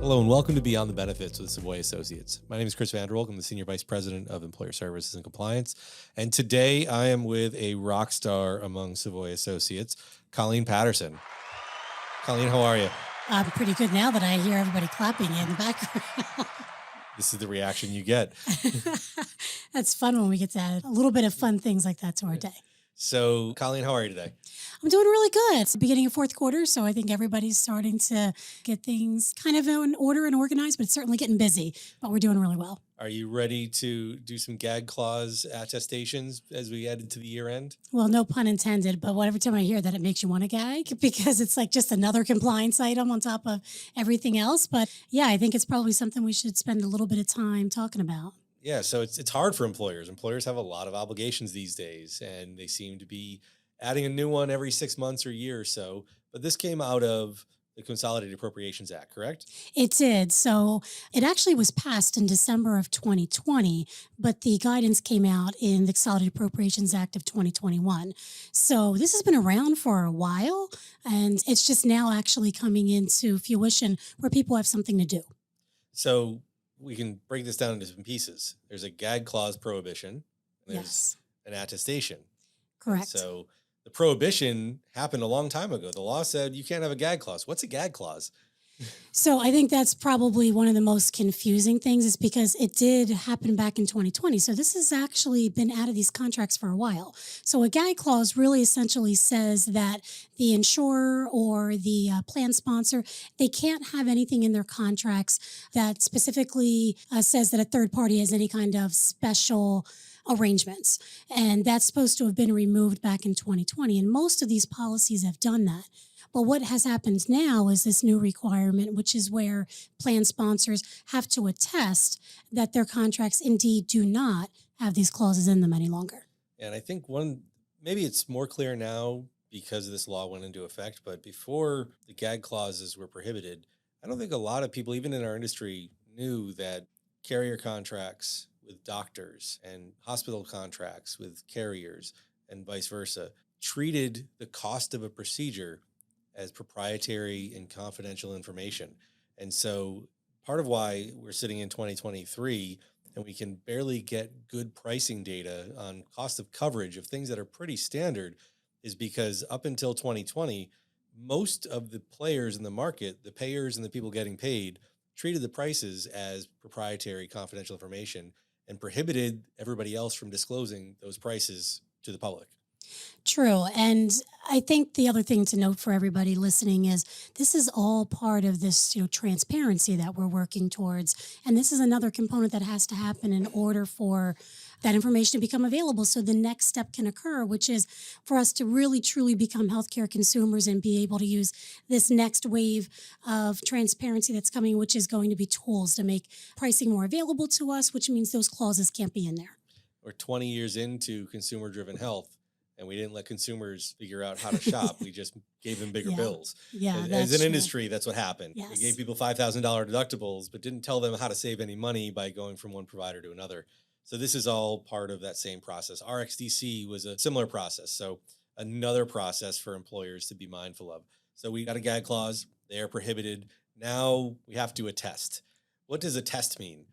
Hello and welcome to Beyond the Benefits with Savoy Associates. My name is Chris Vanderwolk. I'm the Senior Vice President of Employer Services and Compliance. And today I am with a rock star among Savoy Associates, Colleen Patterson. Colleen, how are you? I'm pretty good now that I hear everybody clapping in the background. This is the reaction you get. That's fun when we get to add a little bit of fun things like that to our day. So, Colleen, how are you today? I'm doing really good. It's the beginning of fourth quarter, so I think everybody's starting to get things kind of in order and organized, but it's certainly getting busy, but we're doing really well. Are you ready to do some Gag Clause attestations as we head into the year end? Well, no pun intended, but every time I hear that, it makes you want to gag because it's like just another compliance item on top of everything else. But yeah, I think it's probably something we should spend a little bit of time talking about. Yeah, so it's hard for employers. Employers have a lot of obligations these days, and they seem to be adding a new one every 6 months or year or so. But this came out of the Consolidated Appropriations Act, correct? It did. So it actually was passed in December of 2020, but the guidance came out in the Consolidated Appropriations Act of 2021. So this has been around for a while, and it's just now actually coming into fruition where people have something to do. So we can break this down into some pieces. There's a gag clause prohibition, and there's Yes, an attestation. correct. So the prohibition happened a long time ago. The law said you can't have a gag clause. What's a gag clause? So I think that's probably one of the most confusing things is because it did happen back in 2020. So this has actually been out of these contracts for a while. So a gag clause really essentially says that the insurer or the plan sponsor, they can't have anything in their contracts that specifically says that a third party has any kind of special arrangements. And that's supposed to have been removed back in 2020. And most of these policies have done that. But what has happened now is this new requirement, which is where plan sponsors have to attest that their contracts indeed do not have these clauses in them any longer. And I think maybe it's more clear now because this law went into effect, but before the gag clauses were prohibited, I don't think a lot of people, even in our industry, knew that carrier contracts with doctors and hospital contracts with carriers and vice versa treated the cost of a procedure as proprietary and confidential information. And so part of why we're sitting in 2023 and we can barely get good pricing data on cost of coverage of things that are pretty standard is because up until 2020, most of the players in the market, the payers and the people getting paid, treated the prices as proprietary confidential information and prohibited everybody else from disclosing those prices to the public. True. And I think the other thing to note for everybody listening is this is all part of this, transparency that we're working towards. And this is another component that has to happen in order for that information to become available. So the next step can occur, which is for us to really, truly become healthcare consumers and be able to use this next wave of transparency that's coming, which is going to be tools to make pricing more available to us, which means those clauses can't be in there. We're 20 years into consumer-driven health, and we didn't let consumers figure out how to shop. We just gave them bigger bills. Yeah, As an industry, that's what happened. Yes. We gave people $5,000 deductibles, but didn't tell them how to save any money by going from one provider to another. So this is all part of that same process. RxDC was a similar process. So another process for employers to be mindful of. So we got a gag clause. They are prohibited. Have to attest. What does attest mean?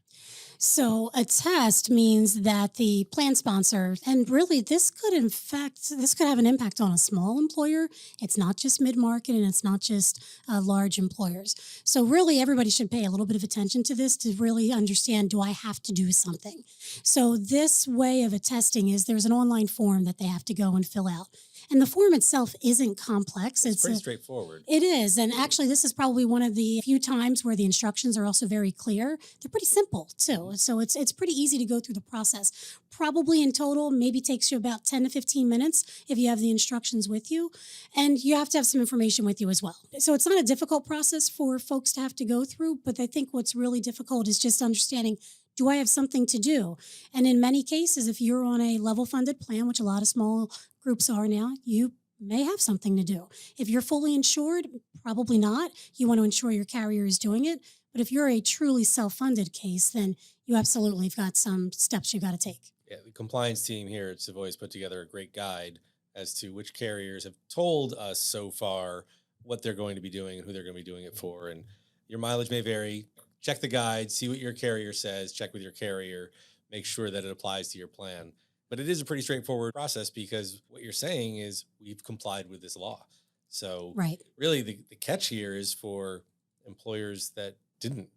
So a test means that the plan sponsor, and really this could have an impact on a small employer. It's not just mid-market and it's not just large employers. So really everybody should pay a little bit of attention to this to really understand, do I have to do something? So this way of attesting is there's an online form that they have to go and fill out. And the form itself isn't complex. It's pretty straightforward. It is. And actually, this is probably one of the few times where the instructions are also very clear. They're pretty simple, too. So it's pretty easy to go through the process. Probably in total, maybe takes you about 10 to 15 minutes if you have the instructions with you. And you have to have some information with you as well. So it's not a difficult process for folks to have to go through. But I think what's really difficult is just understanding, do I have something to do? And in many cases, if you're on a level funded plan, which a lot of small groups are now, you may have something to do. If you're fully insured, probably not. You want to ensure your carrier is doing it. But if you're a truly self-funded case, then you absolutely have got some steps you got to take. Yeah, the compliance team here at Savoy has put together a great guide as to which carriers have told us so far what they're going to be doing and who they're going to be doing it for. And Your mileage may vary. Check the guide, see what your carrier says, check with your carrier, make sure that it applies to your plan. But it is a pretty straightforward process because what you're saying is we've complied with this law. So Right. really the catch here is for employers that didn't.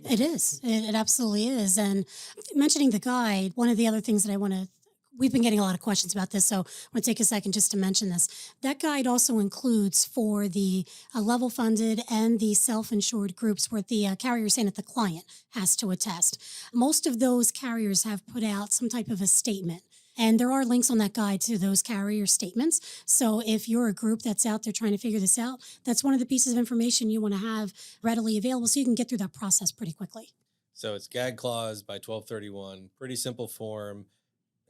It is. It absolutely is. And mentioning the guide, one of the other things that we've been getting a lot of questions about this, so I want to take a second just to mention this. That guide also includes for the level funded and the self-insured groups where the carrier is saying that the client has to attest. Most of those carriers have put out some type of a statement. And there are links on that guide to those carrier statements. So if you're a group that's out there trying to figure this out, that's one of the pieces of information you want to have readily available so you can get through that process pretty quickly. So it's Gag Clause by 1231, pretty simple form.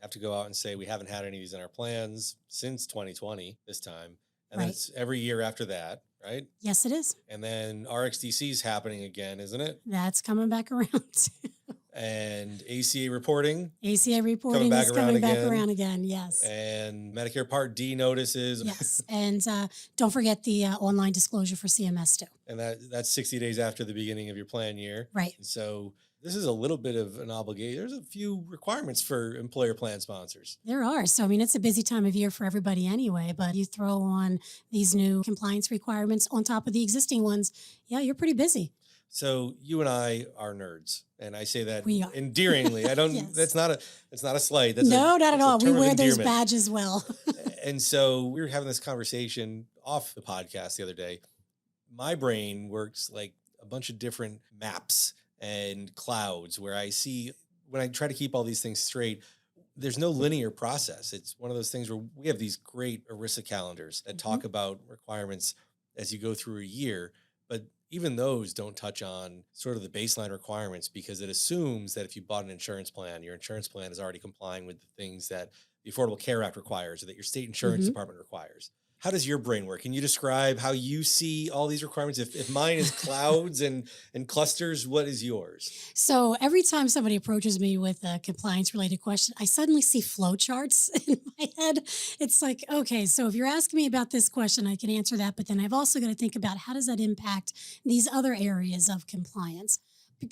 Have to go out and say we haven't had any of these in our plans since 2020 this time. And then Right. it's every year after that, right? Yes, it is. And then RxDC is happening again, isn't it? That's coming back around. And ACA reporting ACA reporting back is around coming back again. around again. Yes. and Medicare Part D notices. Yes. And don't forget the online disclosure for CMS too. And that's 60 days after the beginning of your plan year. Right. And so this is a little bit of an obligation. There's a few requirements for employer plan sponsors. There are. So, I mean, it's a busy time of year for everybody anyway, but you throw on these new compliance requirements on top of the existing ones. Yeah, you're pretty busy. So you and I are nerds, and I say that We are. endearingly. I don't. Yes. That's not a slight. That's No, not at that's a all. We term of wear those endearment. badges well. And so we were having this conversation off the podcast the other day. My brain works like a bunch of different maps and clouds where I see when I try to keep all these things straight. There's no linear process. It's one of those things where we have these great ERISA calendars that talk about requirements as you go through a year, but even those don't touch on sort of the baseline requirements because it assumes that if you bought an insurance plan, your insurance plan is already complying with the things that the Affordable Care Act requires or that your state insurance department requires. How does your brain work? Can you describe how you see all these requirements? If mine is clouds and clusters, what is yours? So every time somebody approaches me with a compliance related question, I suddenly see flowcharts in my head. It's like, okay, so if you're asking me about this question, I can answer that. But then I've also got to think about how does that impact these other areas of compliance?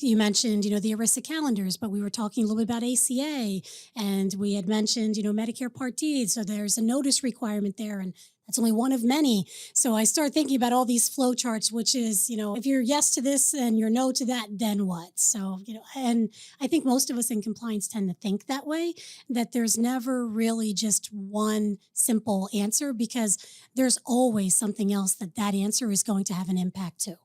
You mentioned, the ERISA calendars, but we were talking a little bit about ACA and we had mentioned, Medicare Part D. So there's a notice requirement there and that's only one of many. So I start thinking about all these flow charts, which is, if you're yes to this and you're no to that, then what? So, and I think most of us in compliance tend to think that way, that there's never really just one simple answer because there's always something else that answer is going to have an impact to.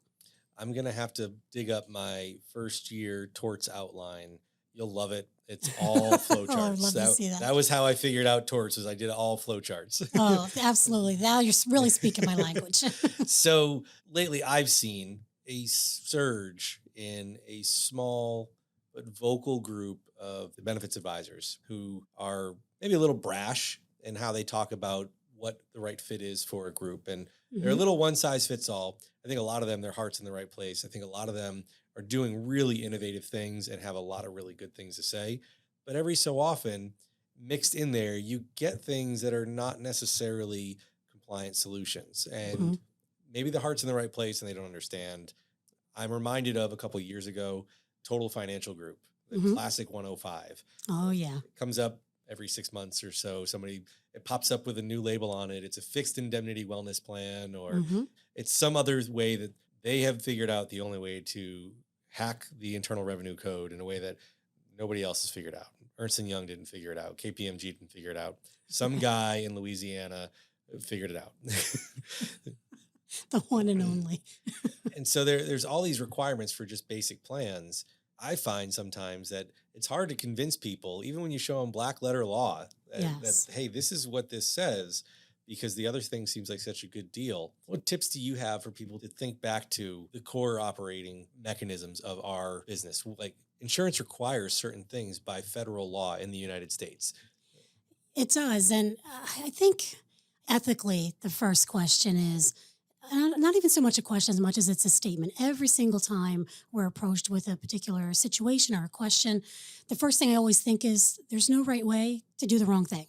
I'm going to have to dig up my first year torts outline. You'll love it. It's all flowcharts. Oh, I'd love to see that. That was how I figured out torts was I did all flowcharts. Oh, absolutely. Now you're really speaking my language. So lately I've seen a surge in a small but vocal group of the benefits advisors who are maybe a little brash in how they talk about what the right fit is for a group. And they're a little one size fits all. I think a lot of them, their heart's in the right place. I think a lot of them are doing really innovative things and have a lot of really good things to say. But every so often, mixed in there, you get things that are not necessarily compliant solutions. And maybe the heart's in the right place and they don't understand. I'm reminded of a couple of years ago, Total Financial Group, the classic 105. Oh, yeah. It comes up every 6 months or so. It pops up with a new label on it. It's a fixed indemnity wellness plan, or it's some other way that they have figured out the only way to hack the Internal Revenue Code in a way that nobody else has figured out. Ernst & Young didn't figure it out. KPMG didn't figure it out. Some guy in Louisiana figured it out. The one and only. And so there's all these requirements for just basic plans. I find sometimes that it's hard to convince people, even when you show them black letter law, that, hey, this is what this says, because the other thing seems like such a good deal. What tips do you have for people to think back to the core operating mechanisms of our business? Like insurance requires certain things by federal law in the United States. It does. And I think ethically, the first question is, not even so much a question as much as it's a statement. Every single time we're approached with a particular situation or a question, the first thing I always think is there's no right way to do the wrong thing.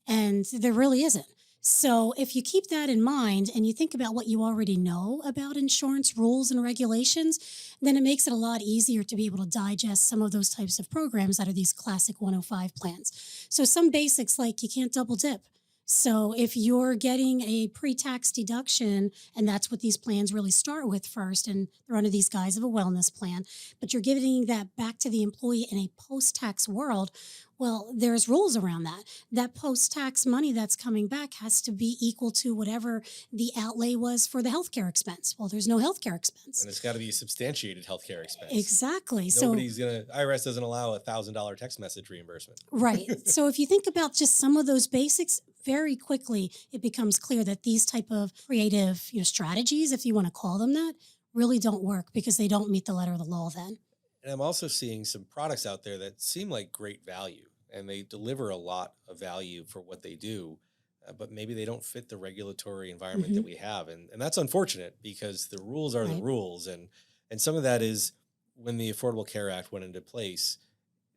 And there really isn't. So, if you keep that in mind and you think about what you already know about insurance rules and regulations, then it makes it a lot easier to be able to digest some of those types of programs that are these classic 105 plans. So, some basics like you can't double dip. So, if you're getting a pre tax deduction, and that's what these plans really start with first, and they're under these guise of a wellness plan, but you're giving that back to the employee in a post tax world, well, there's rules around that. That post tax money that's coming back has to be equal to whatever the outlay was for the healthcare expense. Well, there's no healthcare expense. And it's got to be a substantiated healthcare expense. Exactly. So, Nobody's going to, IRS doesn't allow $1,000 text message reimbursement. right. So if you think about just some of those basics, very quickly it becomes clear that these type of creative, strategies, if you want to call them that, really don't work because they don't meet the letter of the law then. And I'm also seeing some products out there that seem like great value and they deliver a lot of value for what they do, but maybe they don't fit the regulatory environment that Hmm. we have. And that's unfortunate because the rules are the Right. rules. And some of that is when the Affordable Care Act went into place,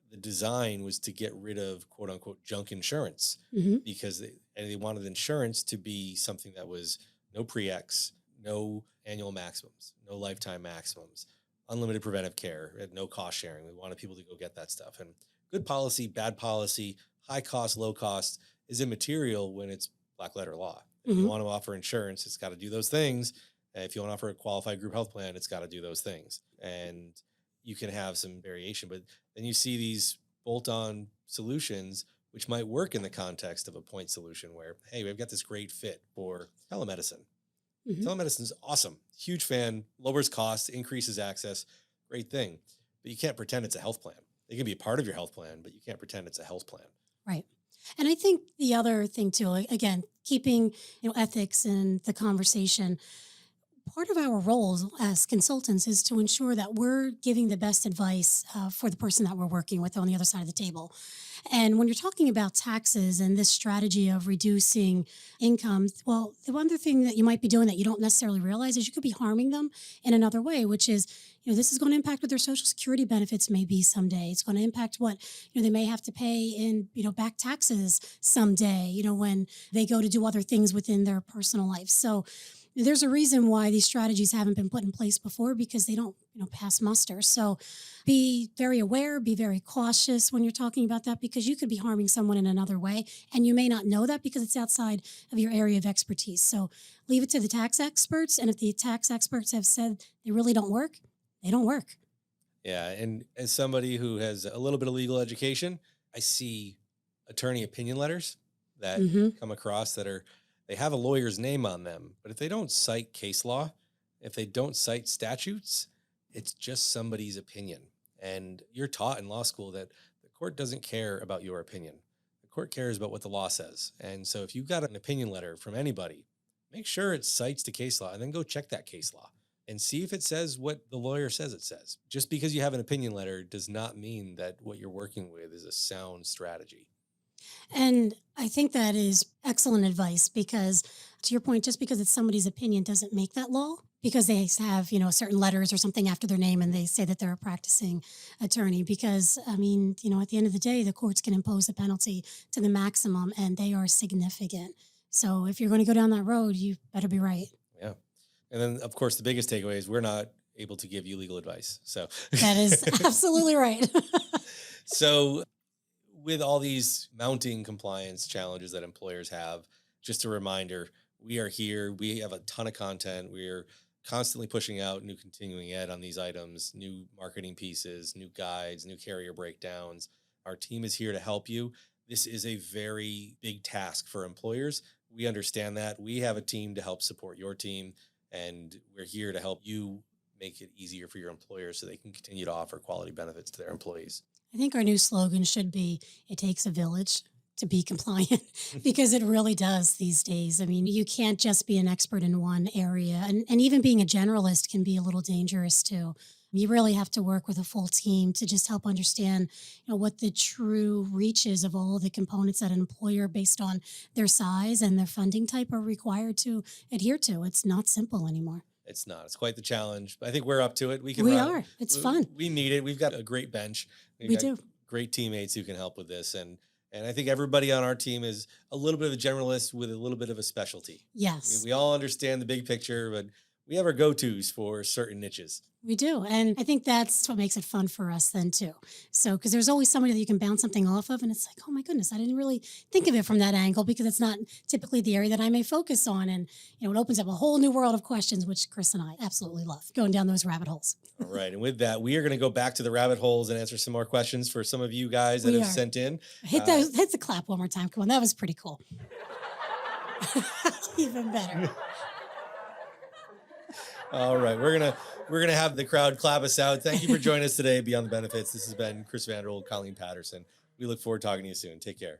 the design was to get rid of quote unquote junk insurance Hmm. because they wanted insurance to be something that was no pre-X, no annual maximums, no lifetime maximums, unlimited preventive care at no cost sharing. We wanted people to go get that stuff. And good policy, bad policy, high cost, low cost is immaterial when it's black letter law. If you Hmm. want to offer insurance, it's got to do those things. If you want to offer a qualified group health plan, it's got to do those things. And you can have some variation, but then you see these bolt on solutions which might work in the context of a point solution where, hey, we've got this great fit for telemedicine. Hmm. Telemedicine is awesome. Huge fan, lowers costs, increases access. Great thing. But you can't pretend it's a health plan. It can be a part of your health plan, but you can't pretend it's a health plan. Right. And I think the other thing too, again, keeping ethics in the conversation, part of our roles as consultants is to ensure that we're giving the best advice for the person that we're working with on the other side of the table. And when you're talking about taxes and this strategy of reducing income, well, the other thing that you might be doing that you don't necessarily realize is you could be harming them in another way, which is, this is going to impact what their social security benefits may be someday. It's going to impact what, they may have to pay in, back taxes someday, when they go to do other things within their personal life. So there's a reason why these strategies haven't been put in place before because they don't, pass muster. So be very aware, be very cautious when you're talking about that because you could be harming someone in another way. And you may not know that because it's outside of your area of expertise. So leave it to the tax experts. And if the tax experts have said they really don't work, they don't work. Yeah. And as somebody who has a little bit of legal education, I see attorney opinion letters that Hmm. come across that they have a lawyer's name on them, but if they don't cite case law, if they don't cite statutes, it's just somebody's opinion. And you're taught in law school that the court doesn't care about your opinion. The court cares about what the law says. And so if you've got an opinion letter from anybody, make sure it cites the case law and then go check that case law and see if it says what the lawyer says it says. Just because you have an opinion letter does not mean that what you're working with is a sound strategy. And I think that is excellent advice because, to your point, just because it's somebody's opinion doesn't make that law because they have, certain letters or something after their name and they say that they're a practicing attorney. Because, I mean, at the end of the day, the courts can impose a penalty to the maximum and they are significant. So if you're going to go down that road, you better be right. Yeah. And then, of course, the biggest takeaway is we're not able to give you legal advice. So That is absolutely right. So with all these mounting compliance challenges that employers have, just a reminder, we are here. We have a ton of content. We're constantly pushing out new continuing ed on these items, new marketing pieces, new guides, new carrier breakdowns. Our team is here to help you. This is a very big task for employers. We understand that. We have a team to help support your team, and we're here to help you make it easier for your employers so they can continue to offer quality benefits to their employees. I think our new slogan should be "It takes a village to be compliant" because it really does these days. I mean, you can't just be an expert in one area, and even being a generalist can be a little dangerous too. You really have to work with a full team to just help understand, what the true reach is of all the components that an employer, based on their size and their funding type, are required to adhere to. It's not simple anymore. It's not. It's quite the challenge. But I think we're up to it. We can We run. are. It's fun. We need it. We've got a great bench. We've We got do. great teammates who can help with this. And And I think everybody on our team is a little bit of a generalist with a little bit of a specialty. Yes. We all understand the big picture, but we have our go-tos for certain niches. We do. And I think that's what makes it fun for us then too. So, because there's always somebody that you can bounce something off of. And it's like, oh my goodness, I didn't really think of it from that angle because it's not typically the area that I may focus on. And, it opens up a whole new world of questions, which Chris and I absolutely love going down those rabbit holes. All right. And with that, we are going to go back to the rabbit holes and answer some more questions for some of you guys that We have are. sent in. Hit the clap one more time. Come on. That was pretty cool. Even better. All right. We're gonna have the crowd clap us out. Thank you for joining us today, Beyond the Benefits. This has been Chris Vanderhold, Colleen Patterson. We look forward to talking to you soon. Take care.